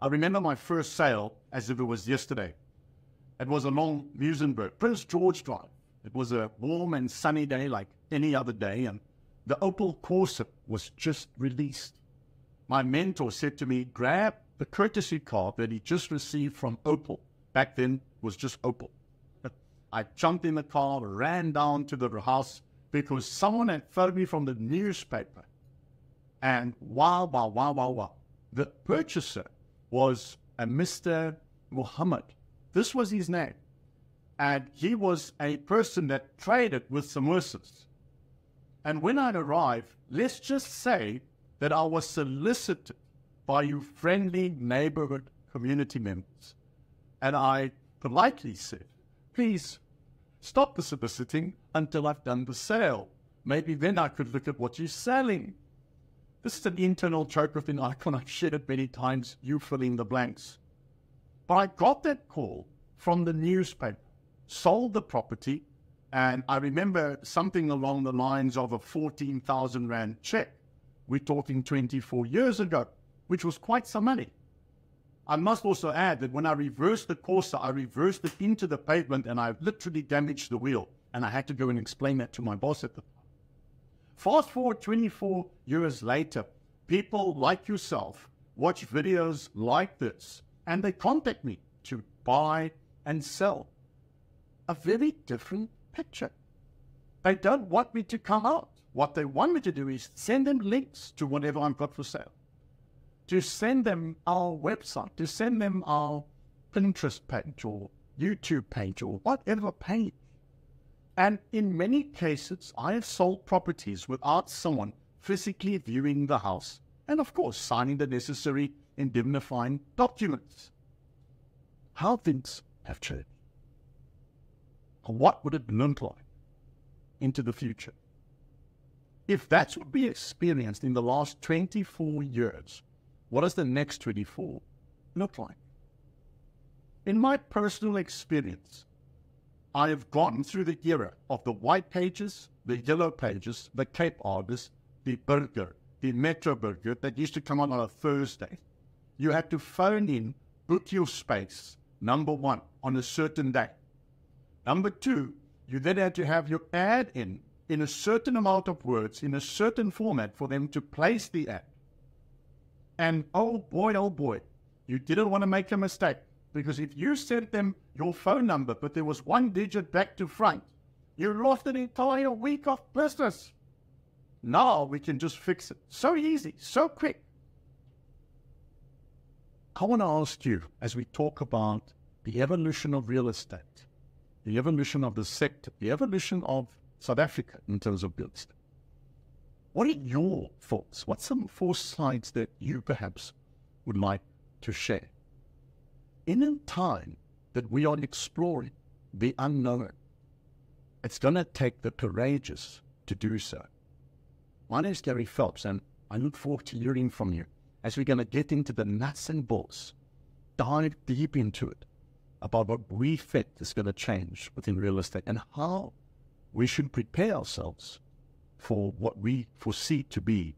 I remember my first sale as if it was yesterday. It was along Muizenberg, Prince George Drive. It was a warm and sunny day like any other day, and the Opal Corsa was just released. My mentor said to me, grab the courtesy car that he just received from Opal. Back then, it was just Opal. I jumped in the car, ran down to the house because someone had phoned me from the newspaper. And wow. The purchaser was a Mr. Muhammad. This was his name. And he was a person that traded with samosas. And when I arrived, let's just say that I was solicited by you friendly neighborhood community members. And I politely said, please stop the soliciting until I've done the sale. Maybe then I could look at what you're selling. This is an internal joke with an icon. I've shared it many times. You fill in the blanks. But I got that call from the newspaper, sold the property, and I remember something along the lines of a 14,000 Rand check. We're talking 24 years ago, which was quite some money. I must also add that when I reversed the Corsa, I reversed it into the pavement and I literally damaged the wheel. And I had to go and explain that to my boss at the time. Fast forward 24 years later, people like yourself watch videos like this and they contact me to buy and sell. A very different picture. They don't want me to come out. What they want me to do is send them links to whatever I've got for sale, to send them our website, to send them our Pinterest page or YouTube page or whatever page. And in many cases, I have sold properties without someone physically viewing the house and, of course, signing the necessary indemnifying documents. How things have changed. What would it look like into the future? If that's what we experienced in the last 24 years, what does the next 24 look like? In my personal experience, I have gone through the era of the white pages, the yellow pages, the Cape Argus, the burger, the Metro burger that used to come on a Thursday. You had to phone in, book your space, number one, on a certain day. Number two, you then had to have your ad in a certain amount of words, in a certain format for them to place the ad. And oh boy, you didn't want to make a mistake. Because if you sent them your phone number, but there was one digit back to front, you lost an entire week of business. Now we can just fix it. So easy, so quick. I want to ask you, as we talk about the evolution of real estate, the evolution of the sector, the evolution of South Africa in terms of real estate, what are your thoughts? What's some foresights that you perhaps would like to share? In a time that we are exploring the unknown, it's going to take the courageous to do so. My name is Gary Phelps, and I look forward to hearing from you as we're going to get into the nuts and bolts, dive deep into it, about what we think is going to change within real estate and how we should prepare ourselves for what we foresee to be